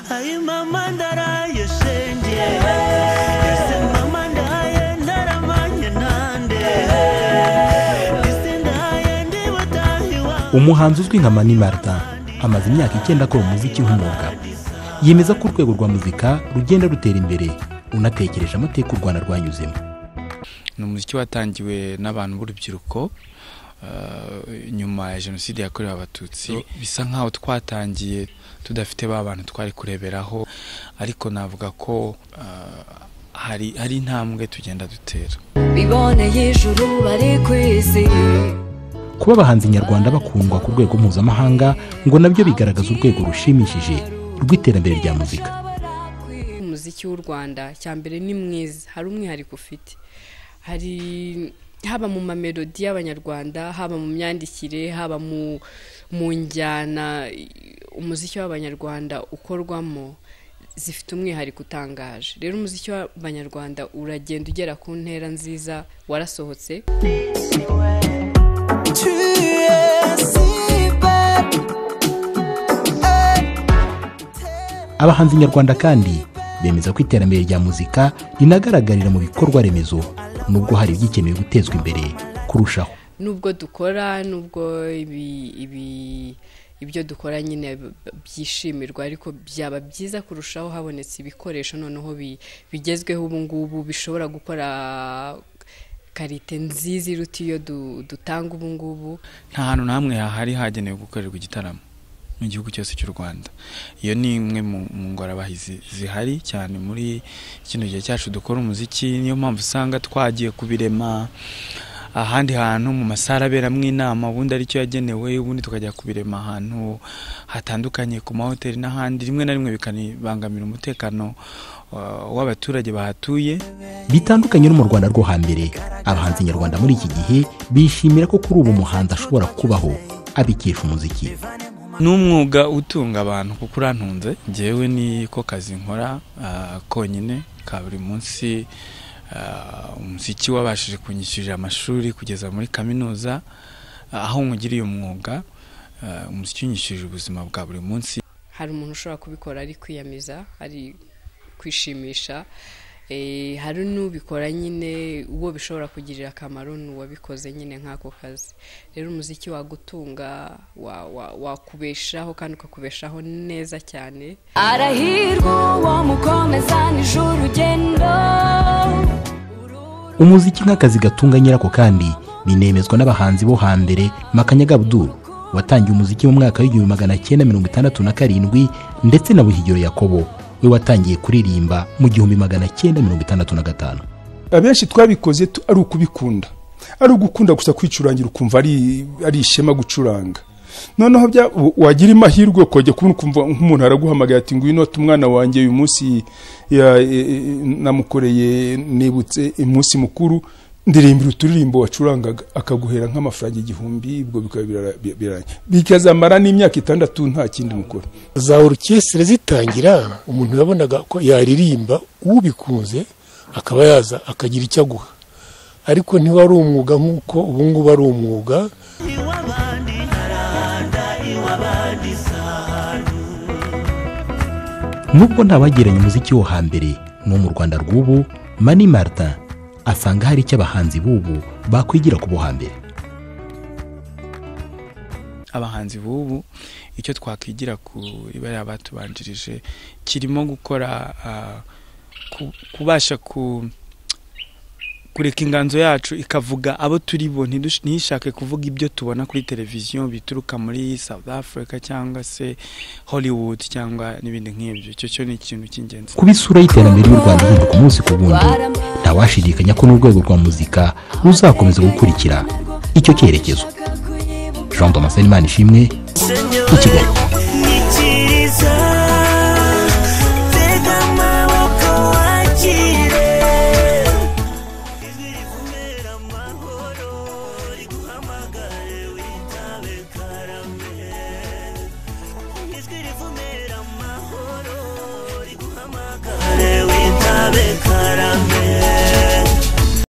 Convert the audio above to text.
Ay mama ndaraye shenge ese mama ndaye ndaramanye nande ese ndaye ndibatahiwa. Umuhanzi uzwi nka Mani Martin amaze imyaka 9 akora umuziki nk'umwuga. Yemeza ko urwego rwa muzika rugenda rutera imbere unatekereje amateka u Rwanda rwanyuzemo. Ni umuziki watangiwe n'abantu b'urubyiruko nyuma ya jenoside yakorewe abatutsi. Bisa nkaho twatangiye tudafite abantu twari kureberaho, ariko navuga ko hari intambwe tugenda dutera. Biboneye ijuru bari kwisi. Kuba abahanzi nyarwanda bakundwa ku rwego mpuzamahanga ngo nabyo bigaragaza urwego rushimishije rw'iterambere rya muzika. Umuziki w'u Rwanda cyambere ni mwiza, hari umwihariko ufite. Hari haba mu mamelodi y'abanyarwanda, haba mu myandikire, haba mu njyana umuziki w'abanyarwanda ukorwamo zifite umwihariko utangaje. Rero umuziki w'abanyarwanda uragenda ugera ku ntera nziza, warasohotse. Abahanzi nyarwanda kandi bemeza ko iterambere rya muzika rinagaragarira mu bikorwa remezo, nubwo hari igikenewe gutezwa imbere kurushaho. Nubwo dukora, nubwo ibyo dukora nyine byishimirwa, ariko byaba byiza kurushaho habonetse ibikoresho noneho bigezweho ubu ngubu bishobora gukora karite nziza iruta iyo dutanga ubu ngubu. Nta hantu namwe hari hagenewe gukorerwa igitaramo mu gihugu cyose cy'u Rwanda. Iyo ni imwe mu ngorabahizi zihari cyane muri kino gihe cyacu dukora umuziki. Niyo mpamvu usanga twagiye kubirema ahandi hantu mu masara aberamwe inama, ubundi ari cyo yagenewe, ubundi tukajya kubirema ahantu hatandukanye ku mahoteli n'ahandi, rimwe na rimwe bikanibangamira umutekano w'abaturage bahatuye. Bitandukanye no mu Rwanda rwo hambere, abahanzi nyarwanda muri iki gihe bishimira ko kuri ubu umuhanzi ashobora kubaho abikesha umuziki. N'umwuga utunga abantu kuko urantunze. Njyewe ni ko kazi nkora konyine ka buri munsi. Umuziki wabashije kunyishyurira amashuri kugeza muri kaminuza, aho nkugiriye umwuga umuziki unyishyurira ubuzima bwa buri munsi. Hari umuntu ushobora kubikora ari kwiyamiza, ari kwishimisha. Hari n'ubikora nyine uwo bishobora kugirira akamaro n'uwabikoze nyine nk'ako kazi. Rero umuziki wagutunga, wakubeshaho kandi ukakubeshaho neza cyane. Arahirwa wamukomeza n'ijuru urugendo. Umuziki nk'akazi gatunga nyirako kandi binemezwa n'abahanzi bo hambere. Makanyaga Abdul watangiye umuziki mu mwaka w'1967 ndetse na Buhigiro Yakobo we watangiye kuririmba mu 1965. Abenshi twabikoze ari ukubikunda, ari ugukunda gusa kwicurangira ukumva ari ishema gucuranga. Noneho wagira imahirwe kujya kubona kumva nk'umuntu araguhamagaye ati ngwino umwana wanjye uyu munsi namukoreye nibutse umunsi mukuru, ndirimbira uturirimbo wacurangaga, akaguhera nk'amafaranga 1000. Ibwo bikaba bikazamara n'imyaka 6 nta kindi mukora. Za orchestre zitangira umuntu yabonaga ko yaririmba ubikunze akaba yaza akagira icyo aguha, ariko ntiwari umwuga nk'uko ubu ngubu ari umwuga. Nubwo ntabageranye umuziki wo hambere no mu Rwanda rw'ubu, Mani Martin asanga hari icyo abahanzi b'ubu bakwigira ku bo hambere. Abahanzi b'ubu icyo twakwigira ku ibara batubanjirije kirimo gukora kubasha kureka inganzo yacu ikavuga abo turi bo, ntishake kuvuga ibyo tubona kuri televiziyo bituruka muri South Africa cyangwa se Hollywood cyangwa n'ibindi nk'ibyo. Icyo ni ikintu cy'ingenzi. Kuba isura y'iterambere y'u Rwanda ihinduka umunsi ku wundi, ntawashidikanya ko n'urwego rwa muzika ruzakomeza gukurikira icyo cyerekezo. Jean Thomas Imana ishimwe, Kigali.